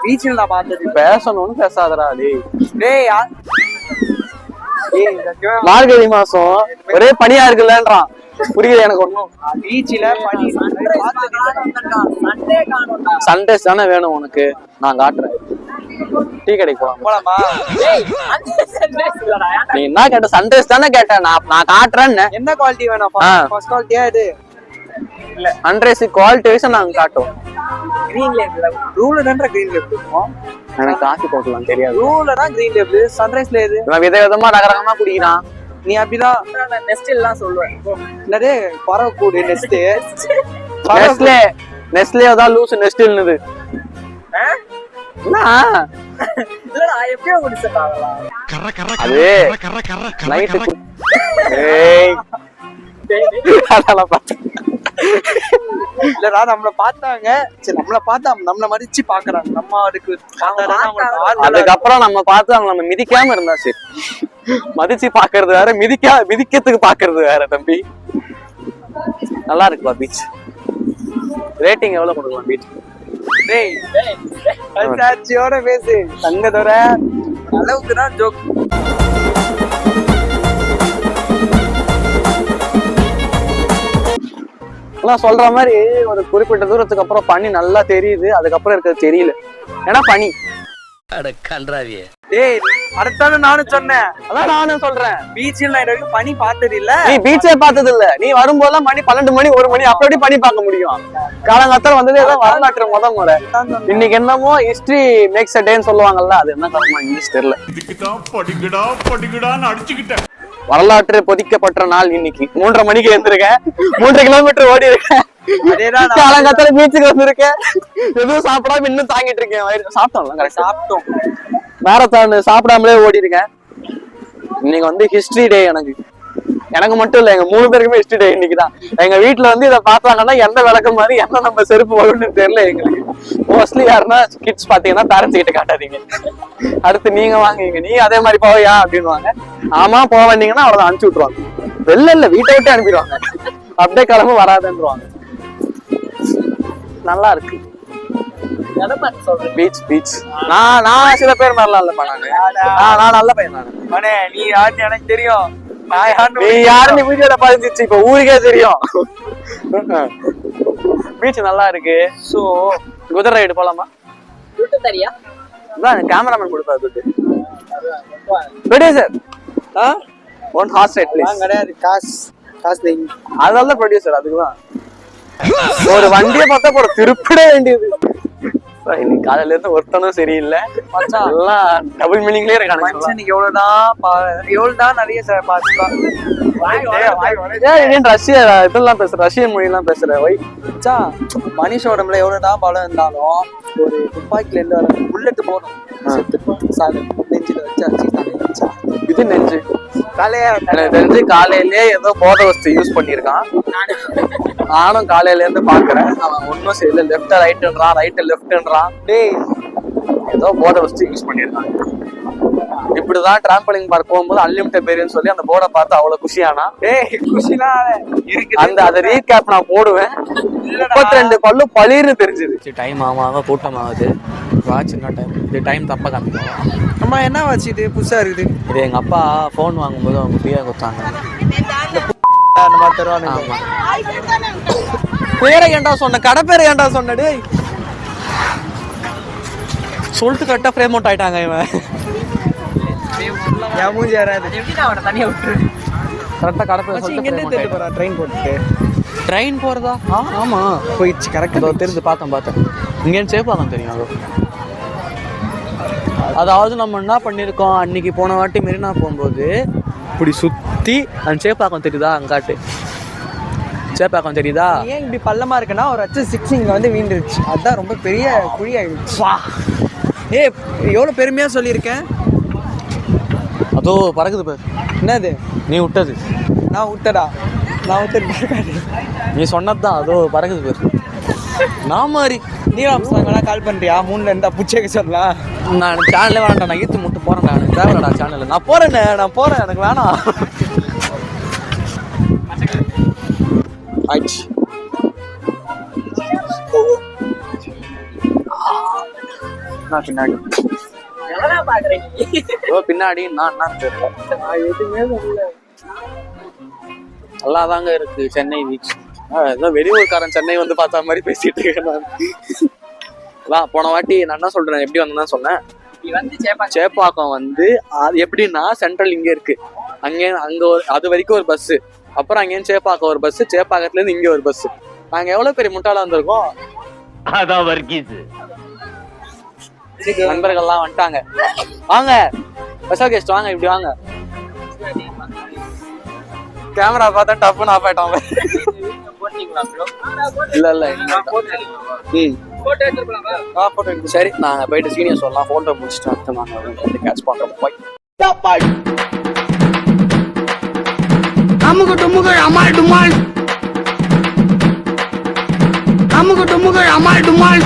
பீச்சில் நான் பார்த்தது. பேசணும்னு பேசாதடா டேய். டேய் மார்கழி மாசம் ஒரே பனியா இருக்குல்லன்றான். புரியுது எனக்கு ஒண்ணும். பீச்சில பனி. சண்டேஸ் தானே வேணும் உனக்கு, நான் காட்டுறேன். டீ கடைக்கு போலாமா? நீ என்ன கேட்ட? சண்டேஸ் தானே கேட்டேன். நான் காட்டுறேன்னு. என்ன குவாலிட்டி வேணும்? ஃபர்ஸ்ட் குவாலிட்டியா இது இல்ல. சன்ரைஸ் குவாலிட்டி வைஸ் நாங்க காட்டுவோம். கிரீன் லேபிள் ரூல்ல தான் கிரீன் லேபிள் இருக்கும். எனக்கு காஃபி போடலாம் தெரியாது. ரூல்ல தான் கிரீன் லேபிள். சன்ரைஸ்ல எது? நான் விதவிதமா ரகரகமா குடிக்கிறான். நீ அப்படிதான் நெஸ்ட் எல்லாம் சொல்லுவேன். என்னது பறவை கூடு நெஸ்ட். நெஸ்லே அதான் லூஸ் நெஸ்ட் இல்லது. இல்லடா எப்பயோ குடிச்சதாங்களா? அது நைட். ஏய் அதெல்லாம் பாத்து இல்லடா நம்மள பார்த்தாங்க. சரி நம்மள பார்த்தா நம்மள மதிச்சு பாக்குறாங்க. நம்ம அதுக்கப்புறம் நம்ம பார்த்து அவங்க நம்ம மிதிக்காம இருந்தா சரி. மதிச்சு பாக்குறது வேற, மிதிக்கிறதுக்கு பாக்குறது வேற தம்பி. நல்லா இருக்குப்பா பீச். ரேட்டிங் எவ்வளவு கொடுக்கலாம் பீச்? டேய் சாட்சியோட பேசு. தங்கதோட அளவுக்கு தான் ஜோக். சொல்ற மாதிரி ஒரு குறிப்பிட்ட தூரத்துக்கு அப்புறம் பனி நல்லா தெரியுது, அதுக்கப்புறம் இருக்கிறது தெரியல. ஏன்னா பனி. ஏய் அடுத்தானே நானும் சொன்னேன். அதான் நானும் சொல்றேன். பீச்சில் நான் வரைக்கும் பனி பார்த்தது இல்ல. நீ பீச்சே பார்த்தது இல்ல. நீ வரும்போதெல்லாம் மணி 12 மணி 1 மணி அப்படி பனி பார்க்க முடியும். காலங்காத்தால வந்தது ஏதோ வரலாற்று முறை. இன்னைக்கு என்னமோ ஹிஸ்டரி மேக்ஸ் அ டேன்னு சொல்லுவாங்கல்ல, அது என்ன காரணமா இங்கிலீஷ் தெரியல. வரலாற்று பொதிக்கப்பட்ட நாள் இன்னைக்கு. 3:30 மணிக்கு எழுந்திருக்கேன். 3 கிலோமீட்டர் ஓடி இருக்கேன். காலங்காத்தால பீச்சுக்கு வந்திருக்கேன். எதுவும் சாப்பிடாம இன்னும் தாங்கிட்டு இருக்கேன். சாப்பிட்டோம். மேரத்தான் சாப்பிடாமலே ஓடி இருக்கேன். இன்னைக்கு வந்து ஹிஸ்டரி டே. எனக்கு மட்டும் இல்ல, எங்க 3 பேருக்குமே ஹிஸ்டரி டே இன்னைக்குதான். எங்க வீட்டுல வந்து இதை பார்த்தாங்கன்னா எந்த விளக்கம் மாதிரி என்ன நம்ம செருப்பு வரும்னு தெரியல எங்களுக்கு. மோஸ்ட்லி யாருன்னா கிட்ஸ் பாத்தீங்கன்னா பேரண்ட்ஸ் கிட்ட காட்டாதீங்க. அடுத்து நீங்க வாங்குவீங்க, நீ அதே மாதிரி போவையா அப்படின்னுவாங்க. ஆமா போவீங்கன்னா அவ்வளவுதான் அனுப்பிச்சு விட்டுருவாங்க. வெளில இல்ல வீட்டை விட்டு அனுப்பிடுவாங்க. அப்படியே கிளம்ப வராதுன்றுவாங்க. நல்லா இருக்கு பீச் பீச். நான் சில பேர் மாதிரிலாம் இல்லப்பா. நான் நல்ல பையன். நானு நீ யாருன்னு எனக்கு தெரியும். நீ யாருன்னு வீடியோல பதிஞ்சிச்சு, இப்ப ஊருக்கே தெரியும். பீச் நல்லா இருக்கு. சோ குதிரை ரைடு போலாமா? கேமராமேன் கொடுப்பாரு துட்டு. Producer one horse ride please. கிடையாது, காசு அதனால ப்ரொடியூசர். அதுக்குதான் ஒரு வண்டியை பார்த்தா போற திருப்பிட வேண்டியது. இன்னைக்கு காலையில இருந்து ஒருத்தனும் சரியில்லை. எல்லாம் டபுள் மீனிங்லயே இருக்காங்க. இன்னைக்கு எவ்வளவுதான் நிறைய ரஷ்யா இதெல்லாம் பேசுற, ரஷ்யன் மொழி எல்லாம் பேசுற. மனுஷ உடம்புல எவ்வளவுதான் பலம் இருந்தாலும் ஒரு துப்பாக்கில இருந்து வர புல்லட் போடும். நெஞ்சில வச்சா இது நெஞ்சு எனக்கு தெரிஞ்சு காலையிலேயே ஏதோ போதை வஸ்து யூஸ் பண்ணிருக்கான். நானும் காலையில இருந்து பாக்குறேன். அவன் ஒன்னும் சரியில்லை. லெப்ட் ரைட்ன்றான், ரைட் லெப்ட்ன்றான். டேய் ஏதோ போதை வஸ்து யூஸ் பண்ணிருக்கான். இப்படிதான் டிராம்பலிங் பார்க் போகும்போது அன்லிமிட்டட் பேருன்னு சொல்லி அந்த போர்டை பார்த்து அவ்வளவு குஷியானா. அந்த ரீகேப் நான் போடுவேன். 32 பல்லு பளிர்னு தெரிஞ்சது. டைம் ஆமாங்க, கூட்டம் ஆகுது. வாட்ச் என்ன டைம்? இது டைம் தப்பா காமிக்கும். அம்மா என்ன வாட்ச் இது புதுசா இருக்குது? இது எங்க அப்பா போன் வாங்கும்போது அவங்க ஃப்ரீயா கொடுத்தாங்க. பேரை ஏன்டா சொன்ன? கடை பேரை ஏன்டா சொன்ன? டேய் சொல்லிட்டு கரெக்டா ஃப்ரேம் அவுட் ஆயிட்டாங்க. இவன் தனியா விட்டு கரெக்டா கடை பேர் சொல்லிட்டு ட்ரெயின் போட்டு ட்ரெயின் போறதா? ஆமா போயிடுச்சு. கரெக்டா தெரிஞ்சு பார்த்தேன். இங்கேன்னு சேப்பாக்கம் தெரியும். அது அதாவது நம்ம என்ன பண்ணிருக்கோம், அன்னைக்கு போன வாட்டி மெரினா போகும்போது இப்படி சுத்தி அந்த சேப்பாக்கம் தெரியுதா? அங்காட்டு சேப்பாக்கம் தெரியுதா? ஏன் இப்படி பள்ளமா இருக்குன்னா ஒரு H6 இங்க வந்து வீண்டுருச்சு. அதுதான் ரொம்ப பெரிய குழி ஆயிடுச்சு. எவ்வளவு பெருமையா சொல்லியிருக்கேன். அதோ பறக்குது பேர். என்னது? நீ விட்டது. நான் விட்டடா? நான் விட்டது நீ சொன்னதுதான். அதோ பறக்குது பேர். நான் மாதிரி நீராம்சாங்கலாம் கால் பண்றியா? 3ல இருந்தா புச்சேக்க சொல்லலாம். நான் சேனலே வேணாம். நான் ஈத்து மட்டும் போறேன். நான் தேவையில்லடா சேனல். நான் போறேன். எனக்கு வேணாம். நான் பின்னாடி பின்னாடி நான் தெரியல. எதுவுமே சொல்லல. நல்லாதாங்க இருக்கு சென்னை பீச். ஏதோ வெளியூர்காரன் சென்னை வந்து பார்த்த மாதிரி பேசிட்டு இருக்கேன் நான். அதான் போன வாட்டி நான் என்ன சொல்றேன், எப்படி வந்தேன்னு சொன்னேன். சேப்பாக்கம் வந்து அது எப்படின்னா சென்ட்ரல் இங்க இருக்கு, அங்க அது வரைக்கும் ஒரு பஸ், அப்புறம் அங்கேயும் சேப்பாக்கம் ஒரு பஸ், சேப்பாக்கத்துல இருந்து இங்க ஒரு பஸ். நாங்க எவ்வளவு பெரிய முட்டாளா வந்திருக்கோம். அதான் வர்க்கீஸ் நண்பர்கள்லாம் வந்துட்டாங்க. வாங்க ஸ்பெஷல் கெஸ்ட் வாங்க, இப்படி வாங்க. கேமரா பார்த்தா டப்புன்னு ஆஃப் ஆயிட்டான். இல்ல சரி, நாங்க போயிட்டு சீனியர் சொல்லலாம். போட்டோ முடிச்சுட்டு அடுத்து நாங்க வந்து கேட்ச் பண்றோம். பாய். அமுகு டுமுகள் அமால் டுமால், அமுகு டுமுகள் அமால் டுமால்.